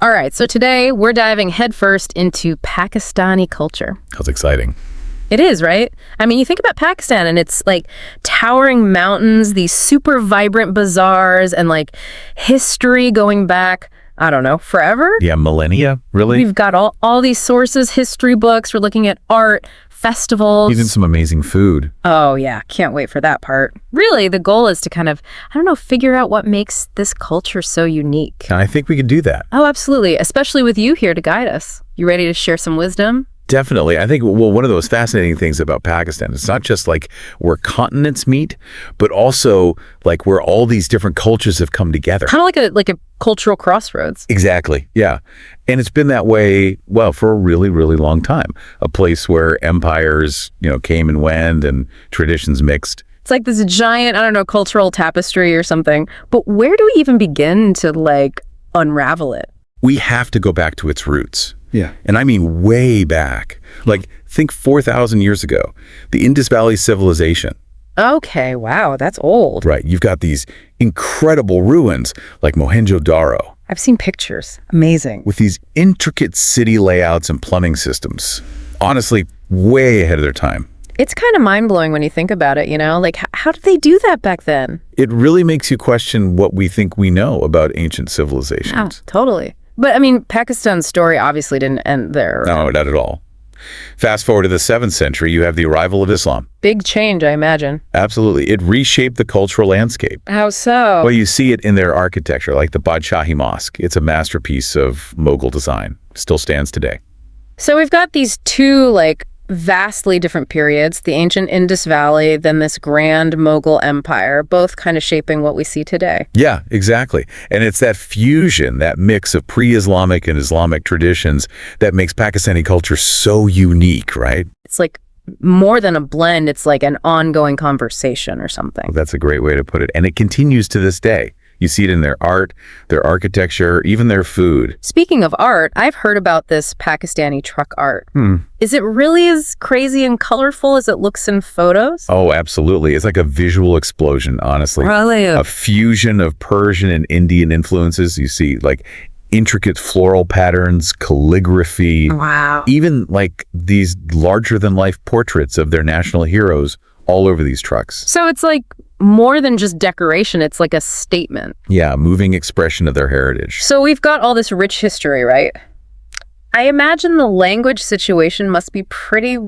All right, so today we're diving headfirst into Pakistani culture. That's exciting. It is, right? I mean, you think about Pakistan and it's like towering mountains, these super vibrant bazaars, and like history going back, I don't know, forever? Yeah, millennia, really? We've got all these sources, history books, we're looking at art, festivals. Even some amazing food. Oh, yeah, can't wait for that part. Really, the goal is to kind of, I don't know, figure out what makes this culture so unique. And I think we can do that. Oh, absolutely, especially with you here to guide us. You ready to share some wisdom? Definitely. I think, well, one of those fascinating things about Pakistan, it's not just like where continents meet, but also like where all these different cultures have come together. Kind of like a cultural crossroads. Exactly. Yeah. And it's been that way, well, for a really, really long time. A place where empires, came and went and traditions mixed. It's like this giant, I don't know, cultural tapestry or something. But where do we even begin to like unravel it? We have to go back to its roots. Yeah. And I mean way back. Like, think 4,000 years ago, the Indus Valley civilization. Okay, wow, that's old. Right. You've got these incredible ruins like Mohenjo-Daro. I've seen pictures. Amazing. With these intricate city layouts and plumbing systems. Honestly, way ahead of their time. It's kind of mind-blowing when you think about it, Like, how did they do that back then? It really makes you question what we think we know about ancient civilizations. Oh, totally. But, I mean, Pakistan's story obviously didn't end there. No, not at all. Fast forward to the 7th century, you have the arrival of Islam. Big change, I imagine. Absolutely. It reshaped the cultural landscape. How so? Well, you see it in their architecture, like the Badshahi Mosque. It's a masterpiece of Mughal design. Still stands today. So we've got these two, vastly different periods, the ancient Indus Valley, then this grand Mughal Empire, both kind of shaping what we see today. Yeah, exactly. And it's that fusion, that mix of pre-Islamic and Islamic traditions that makes Pakistani culture so unique, right? It's like more than a blend, it's like an ongoing conversation or something. Well, that's a great way to put it. And it continues to this day. You see it in their art, their architecture, even their food. Speaking of art, I've heard about this Pakistani truck art. Is it really as crazy and colorful as it looks in photos? Oh, absolutely. It's like a visual explosion, honestly. Really? A fusion of Persian and Indian influences. You see like intricate floral patterns, calligraphy. Wow. Even like these larger-than-life portraits of their national heroes all over these trucks. So it's like more than just decoration, it's like a statement. Yeah, a moving expression of their heritage. So we've got all this rich history, right? I imagine the language situation must be pretty,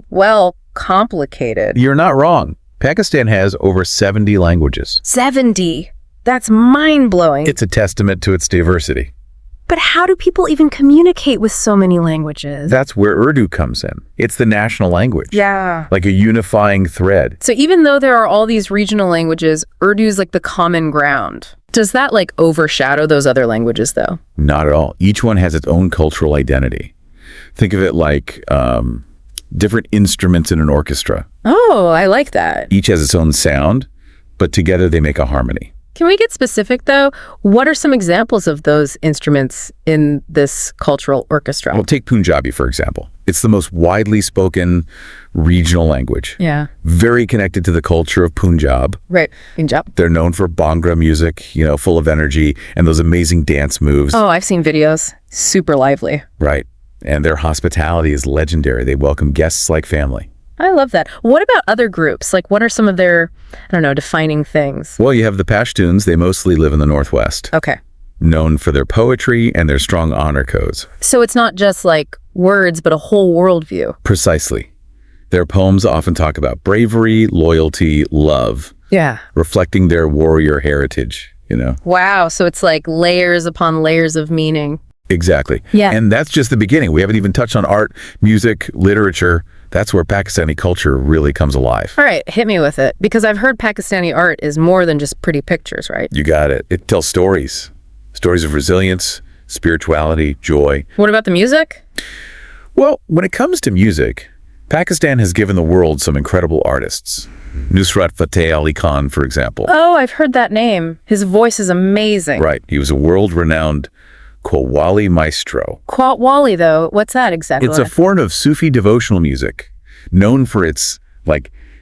complicated. You're not wrong. Pakistan has over 70 languages. 70? That's mind-blowing. It's a testament to its diversity. But how do people even communicate with so many languages? That's where Urdu comes in. It's the national language. Yeah. Like a unifying thread. So even though there are all these regional languages, Urdu's like the common ground. Does that overshadow those other languages though? Not at all. Each one has its own cultural identity. Think of it like different instruments in an orchestra. Oh, I like that. Each has its own sound, but together they make a harmony. Can we get specific, though? What are some examples of those instruments in this cultural orchestra? Well, take Punjabi, for example. It's the most widely spoken regional language. Yeah. Very connected to the culture of Punjab. Right. Punjab. They're known for Bhangra music, full of energy, and those amazing dance moves. Oh, I've seen videos. Super lively. Right. And their hospitality is legendary. They welcome guests like family. I love that. What about other groups? What are some of their, defining things? Well, you have the Pashtuns. They mostly live in the Northwest. Okay. Known for their poetry and their strong honor codes. So it's not just words, but a whole worldview. Precisely. Their poems often talk about bravery, loyalty, love. Yeah. Reflecting their warrior heritage, Wow. So it's layers upon layers of meaning. Exactly. Yeah. And that's just the beginning. We haven't even touched on art, music, literature. That's where Pakistani culture really comes alive. All right, hit me with it. Because I've heard Pakistani art is more than just pretty pictures, right? You got it. It tells stories. Stories of resilience, spirituality, joy. What about the music? Well, when it comes to music, Pakistan has given the world some incredible artists. Nusrat Fateh Ali Khan, for example. Oh, I've heard that name. His voice is amazing. Right. He was a world-renowned Qawwali maestro. Qawwali, though, what's that exactly? It's a form of Sufi devotional music, known for its,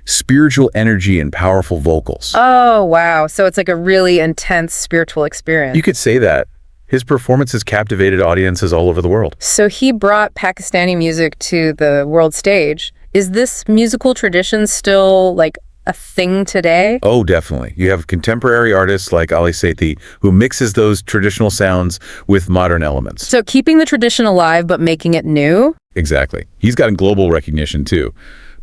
spiritual energy and powerful vocals. Oh, wow. So it's a really intense spiritual experience. You could say that. His performances captivated audiences all over the world. So he brought Pakistani music to the world stage. Is this musical tradition still like a thing today? Oh, definitely. You have contemporary artists like Ali Sethi who mixes those traditional sounds with modern elements. So keeping the tradition alive but making it new? Exactly. He's gotten global recognition too.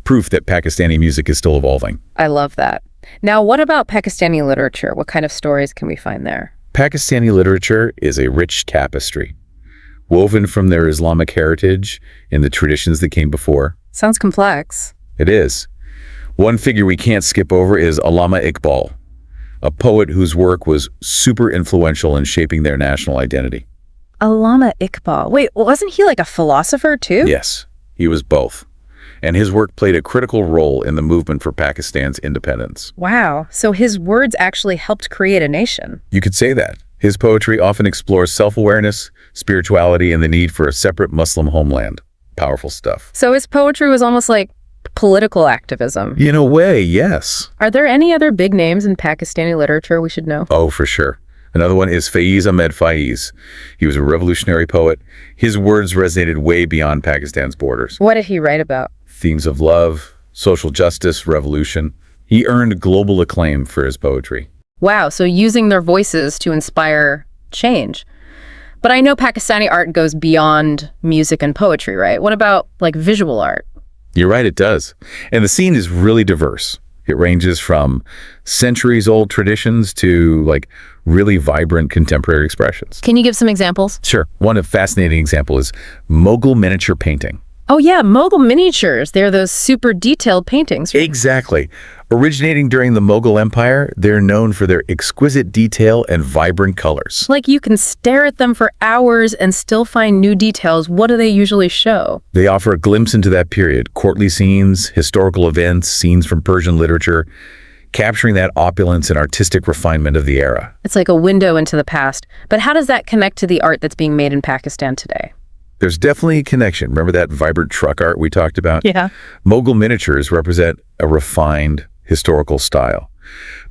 Proof that Pakistani music is still evolving. I love that. Now, what about Pakistani literature? What kind of stories can we find there? Pakistani literature is a rich tapestry, woven from their Islamic heritage and the traditions that came before. Sounds complex. It is. One figure we can't skip over is Allama Iqbal, a poet whose work was super influential in shaping their national identity. Allama Iqbal. Wait, wasn't he like a philosopher too? Yes, he was both. And his work played a critical role in the movement for Pakistan's independence. Wow. So his words actually helped create a nation. You could say that. His poetry often explores self-awareness, spirituality, and the need for a separate Muslim homeland. Powerful stuff. So his poetry was almost like political activism. In a way, yes. Are there any other big names in Pakistani literature we should know? Oh, for sure. Another one is Faiz Ahmed Faiz. He was a revolutionary poet. His words resonated way beyond Pakistan's borders. What did he write about? Themes of love, social justice, revolution. He earned global acclaim for his poetry. Wow, so using their voices to inspire change. But I know Pakistani art goes beyond music and poetry, right? What about like visual art? You're right, it does. And the scene is really diverse. It ranges from centuries-old traditions to like really vibrant contemporary expressions. Can you give some examples? Sure. One fascinating example is Mughal miniature painting. Oh yeah, Mughal miniatures. They're those super detailed paintings. Exactly. Originating during the Mughal Empire, they're known for their exquisite detail and vibrant colors. Like you can stare at them for hours and still find new details. What do they usually show? They offer a glimpse into that period, courtly scenes, historical events, scenes from Persian literature, capturing that opulence and artistic refinement of the era. It's like a window into the past. But how does that connect to the art that's being made in Pakistan today? There's definitely a connection. Remember that vibrant truck art we talked about? Yeah. Mughal miniatures represent a refined historical style.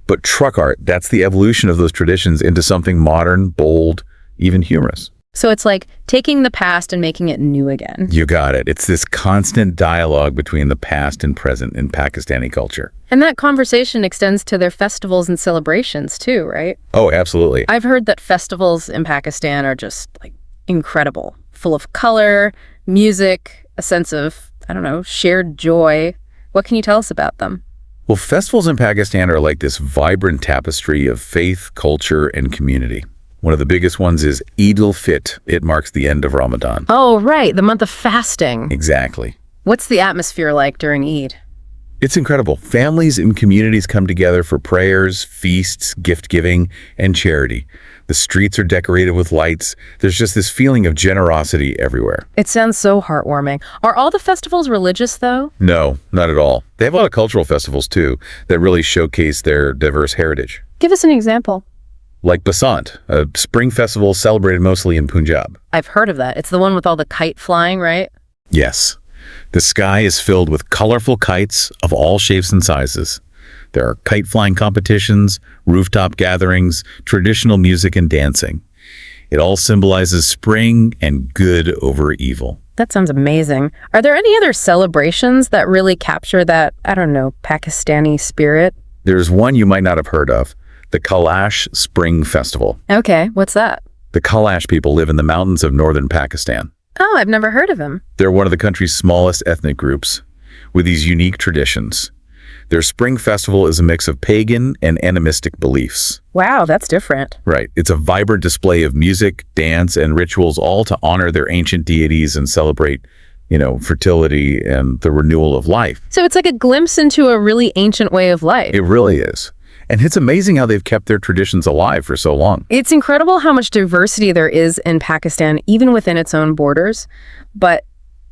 But truck art, that's the evolution of those traditions into something modern, bold, even humorous. So it's like taking the past and making it new again. You got it. It's this constant dialogue between the past and present in Pakistani culture. And that conversation extends to their festivals and celebrations too, right? Oh, absolutely. I've heard that festivals in Pakistan are just like incredible, full of color, music, a sense of, I don't know, shared joy. What can you tell us about them? Well, festivals in Pakistan are like this vibrant tapestry of faith, culture, and community. One of the biggest ones is Eid al-Fitr. It marks the end of Ramadan. Oh, right, the month of fasting. Exactly. What's the atmosphere like during Eid? It's incredible. Families and communities come together for prayers, feasts, gift-giving, and charity. The streets are decorated with lights. There's just this feeling of generosity everywhere. It sounds so heartwarming. Are all the festivals religious, though? No, not at all. They have a lot of cultural festivals, too, that really showcase their diverse heritage. Give us an example. Like Basant, a spring festival celebrated mostly in Punjab. I've heard of that. It's the one with all the kite flying, right? Yes. The sky is filled with colorful kites of all shapes and sizes. There are kite flying competitions, rooftop gatherings, traditional music and dancing. It all symbolizes spring and good over evil. That sounds amazing. Are there any other celebrations that really capture that, I don't know, Pakistani spirit? There's one you might not have heard of, the Kailash Spring Festival. Okay, what's that? The Kailash people live in the mountains of northern Pakistan. Oh, I've never heard of them. They're one of the country's smallest ethnic groups, with these unique traditions. Their spring festival is a mix of pagan and animistic beliefs. Wow, that's different. Right. It's a vibrant display of music, dance, and rituals, all to honor their ancient deities and celebrate, fertility and the renewal of life. So it's like a glimpse into a really ancient way of life. It really is. And it's amazing how they've kept their traditions alive for so long. It's incredible how much diversity there is in Pakistan, even within its own borders. But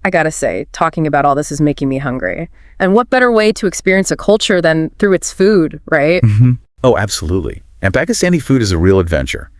I gotta say, talking about all this is making me hungry. And what better way to experience a culture than through its food, right? Mm-hmm. Oh, absolutely. And Pakistani food is a real adventure.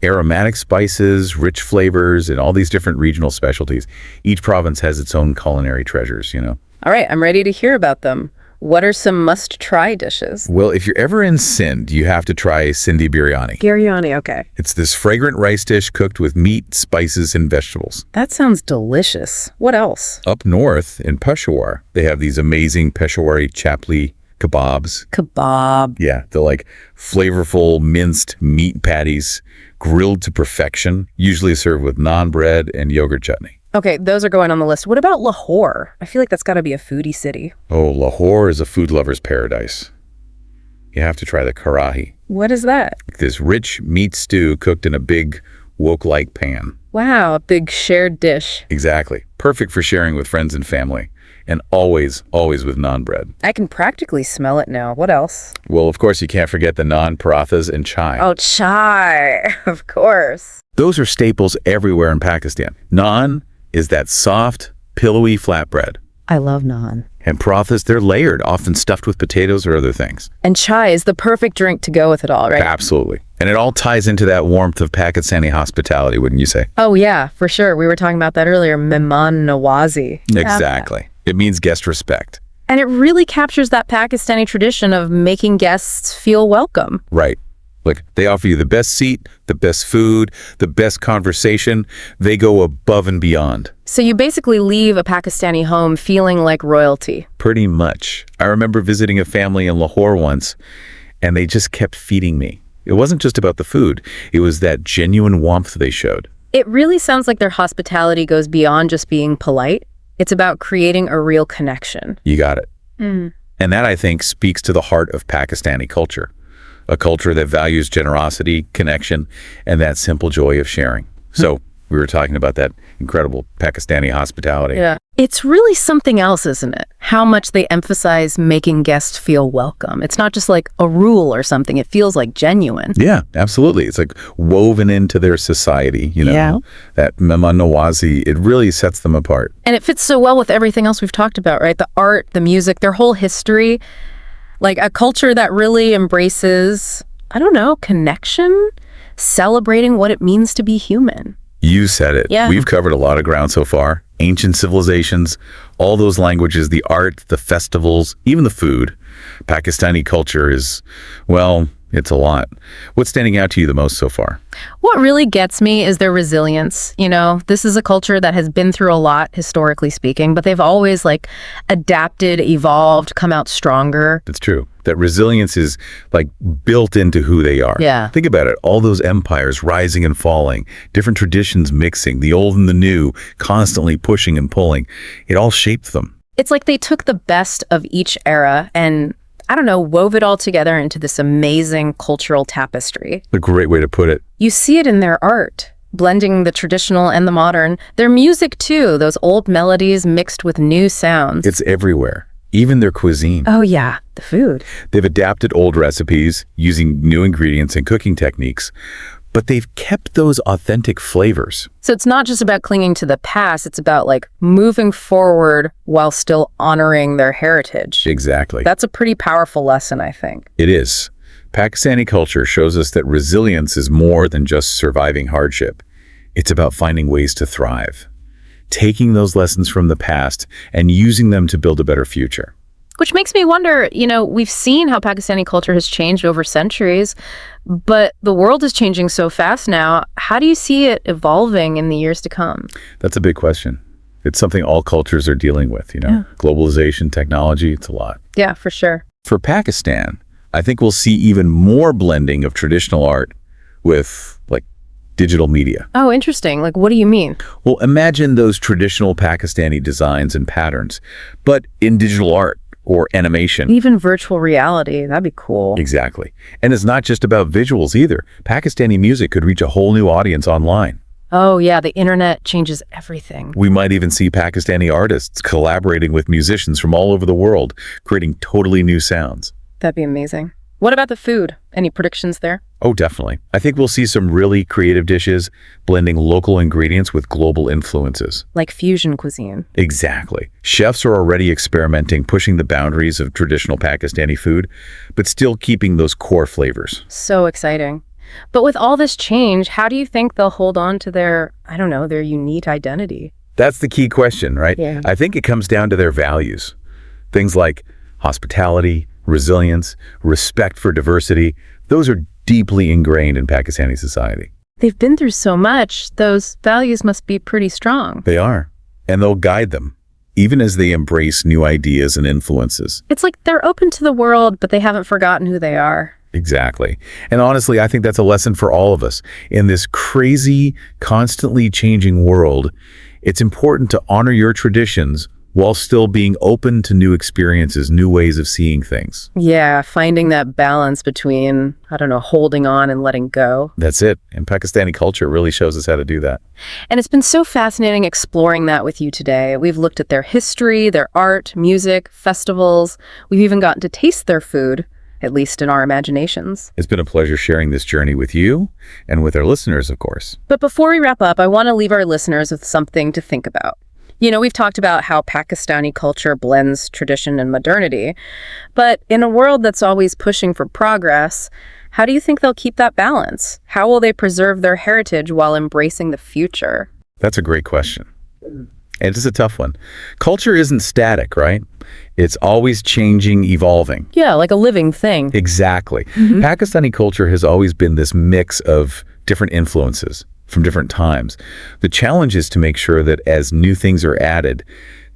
Aromatic spices, rich flavors, and all these different regional specialties. Each province has its own culinary treasures, All right, I'm ready to hear about them. What are some must-try dishes? Well, if you're ever in Sindh, you have to try Sindhi biryani. Biryani, okay. It's this fragrant rice dish cooked with meat, spices, and vegetables. That sounds delicious. What else? Up north in Peshawar, they have these amazing Peshawari chapli kebabs. Kebab. Yeah, they're like flavorful minced meat patties, grilled to perfection, usually served with naan bread and yogurt chutney. Okay, those are going on the list. What about Lahore? I feel like that's got to be a foodie city. Oh, Lahore is a food lover's paradise. You have to try the karahi. What is that? This rich meat stew cooked in a big wok-like pan. Wow, a big shared dish. Exactly. Perfect for sharing with friends and family. And always, always with naan bread. I can practically smell it now. What else? Well, of course, you can't forget the naan parathas and chai. Oh, chai. Of course. Those are staples everywhere in Pakistan. Naan is that soft, pillowy flatbread. I love naan. And parathas, they're layered, often stuffed with potatoes or other things. And chai is the perfect drink to go with it all, right? Absolutely. And it all ties into that warmth of Pakistani hospitality, wouldn't you say? Oh, yeah, for sure. We were talking about that earlier. Mehman nawazi. Exactly. It means guest respect. And it really captures that Pakistani tradition of making guests feel welcome. Right. Look, they offer you the best seat, the best food, the best conversation. They go above and beyond. So you basically leave a Pakistani home feeling like royalty. Pretty much. I remember visiting a family in Lahore once, and they just kept feeding me. It wasn't just about the food. It was that genuine warmth they showed. It really sounds like their hospitality goes beyond just being polite. It's about creating a real connection. You got it. And that, I think, speaks to the heart of Pakistani culture. A culture that values generosity, connection, and that simple joy of sharing. So we were talking about that incredible Pakistani hospitality. Yeah. It's really something else, isn't it? How much they emphasize making guests feel welcome. It's not just like a rule or something. It feels like genuine. Yeah, absolutely. It's like woven into their society, you know. Yeah. That Mehman Nawazi, it really sets them apart. And it fits so well with everything else we've talked about, right? The art, the music, their whole history. Like a culture that really embraces, I don't know, connection, celebrating what it means to be human. You said it. Yeah. We've covered a lot of ground so far. Ancient civilizations, all those languages, the art, the festivals, even the food. Pakistani culture is, well, it's a lot. What's standing out to you the most so far? What really gets me is their resilience. You know, this is a culture that has been through a lot, historically speaking, but they've always like adapted, evolved, come out stronger. It's true. That resilience is like built into who they are. Yeah. Think about it. All those empires rising and falling, different traditions mixing, the old and the new, constantly pushing and pulling. It all shaped them. It's like they took the best of each era and, I don't know, wove it all together into this amazing cultural tapestry. A great way to put it. You see it in their art, blending the traditional and the modern. Their music, too, those old melodies mixed with new sounds. It's everywhere. Even their cuisine. Oh, yeah, the food. They've adapted old recipes using new ingredients and cooking techniques, but they've kept those authentic flavors. So it's not just about clinging to the past, it's about like moving forward while still honoring their heritage. Exactly. That's a pretty powerful lesson, I think. It is. Pakistani culture shows us that resilience is more than just surviving hardship. It's about finding ways to thrive, taking those lessons from the past and using them to build a better future. Which makes me wonder, you know, we've seen how Pakistani culture has changed over centuries, but the world is changing so fast now. How do you see it evolving in the years to come? That's a big question. It's something all cultures are dealing with, you know. Yeah. Globalization, technology, it's a lot. Yeah, for sure. For Pakistan, I think we'll see even more blending of traditional art with like digital media. Oh, interesting. Like, what do you mean? Well, imagine those traditional Pakistani designs and patterns, but in digital art or animation. Even virtual reality. That'd be cool. Exactly. And it's not just about visuals either. Pakistani music could reach a whole new audience online. Oh, yeah. The internet changes everything. We might even see Pakistani artists collaborating with musicians from all over the world, creating totally new sounds. That'd be amazing. What about the food? Any predictions there? Oh, definitely. I think we'll see some really creative dishes, blending local ingredients with global influences. Like fusion cuisine. Exactly. Chefs are already experimenting, pushing the boundaries of traditional Pakistani food, but still keeping those core flavors. So exciting. But with all this change, how do you think they'll hold on to their, I don't know, their unique identity? That's the key question, right? Yeah. I think it comes down to their values. Things like hospitality, resilience, respect for diversity. Those are deeply ingrained in Pakistani society. They've been through so much. Those values must be pretty strong. They are, and they'll guide them, even as they embrace new ideas and influences. It's like they're open to the world, but they haven't forgotten who they are. Exactly. And honestly, I think that's a lesson for all of us. In this crazy, constantly changing world, it's important to honor your traditions while still being open to new experiences, new ways of seeing things. Yeah, finding that balance between, holding on and letting go. That's it. And Pakistani culture really shows us how to do that. And it's been so fascinating exploring that with you today. We've looked at their history, their art, music, festivals. We've even gotten to taste their food, at least in our imaginations. It's been a pleasure sharing this journey with you and with our listeners, of course. But before we wrap up, I want to leave our listeners with something to think about. We've talked about how Pakistani culture blends tradition and modernity, but in a world that's always pushing for progress, how do you think they'll keep that balance? How will they preserve their heritage while embracing the future? That's a great question. And it's a tough one. Culture isn't static, right? It's always changing, evolving. Yeah, like a living thing. Exactly. Pakistani culture has always been this mix of different influences from different times. The challenge is to make sure that as new things are added,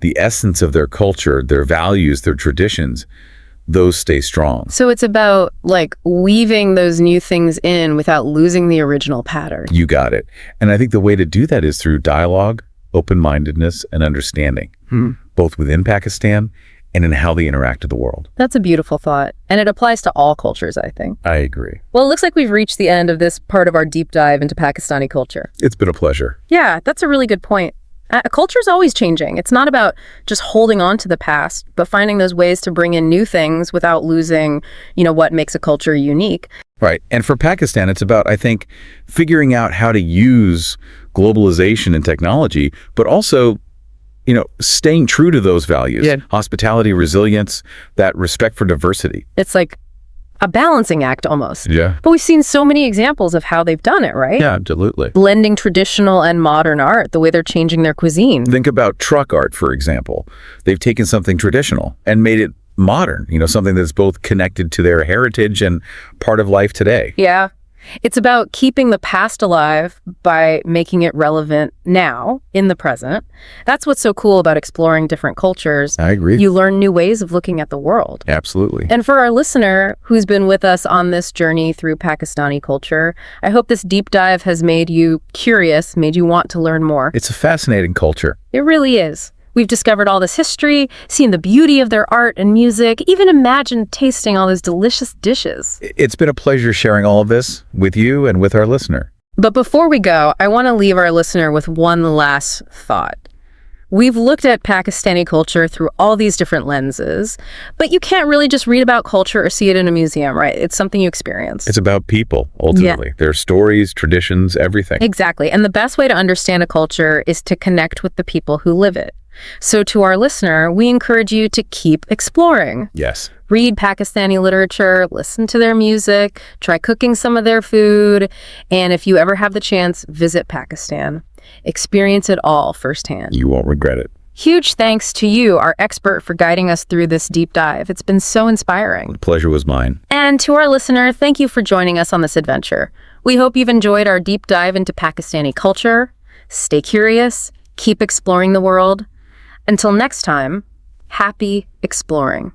the essence of their culture, their values, their traditions, those stay strong. So it's about weaving those new things in without losing the original pattern. You got it. And I think the way to do that is through dialogue, open-mindedness, and understanding, both within Pakistan and in how they interact with the world. That's a beautiful thought. And it applies to all cultures, I think. I agree. Well, it looks like we've reached the end of this part of our deep dive into Pakistani culture. It's been a pleasure. Yeah, that's a really good point. Culture's always changing. It's not about just holding on to the past, but finding those ways to bring in new things without losing, what makes a culture unique. Right. And for Pakistan, it's about, I think, figuring out how to use globalization and technology, but also staying true to those values. Yeah. Hospitality, resilience, that respect for diversity. It's like a balancing act almost. Yeah. But we've seen so many examples of how they've done it, right? Yeah, absolutely. Blending traditional and modern art, the way they're changing their cuisine. Think about truck art, for example. They've taken something traditional and made it modern, something that's both connected to their heritage and part of life today. Yeah. It's about keeping the past alive by making it relevant now, in the present. That's what's so cool about exploring different cultures. I agree. You learn new ways of looking at the world. Absolutely. And for our listener who's been with us on this journey through Pakistani culture, I hope this deep dive has made you curious, made you want to learn more. It's a fascinating culture. It really is. We've discovered all this history, seen the beauty of their art and music, even imagined tasting all those delicious dishes. It's been a pleasure sharing all of this with you and with our listener. But before we go, I want to leave our listener with one last thought. We've looked at Pakistani culture through all these different lenses, but you can't really just read about culture or see it in a museum, right? It's something you experience. It's about people, ultimately. Yeah. Their stories, traditions, everything. Exactly. And the best way to understand a culture is to connect with the people who live it. So to our listener, we encourage you to keep exploring. Yes. Read Pakistani literature, listen to their music, try cooking some of their food, and if you ever have the chance, visit Pakistan. Experience it all firsthand. You won't regret it. Huge thanks to you, our expert, for guiding us through this deep dive. It's been so inspiring. The pleasure was mine. And to our listener, thank you for joining us on this adventure. We hope you've enjoyed our deep dive into Pakistani culture. Stay curious, keep exploring the world. Until next time, happy exploring.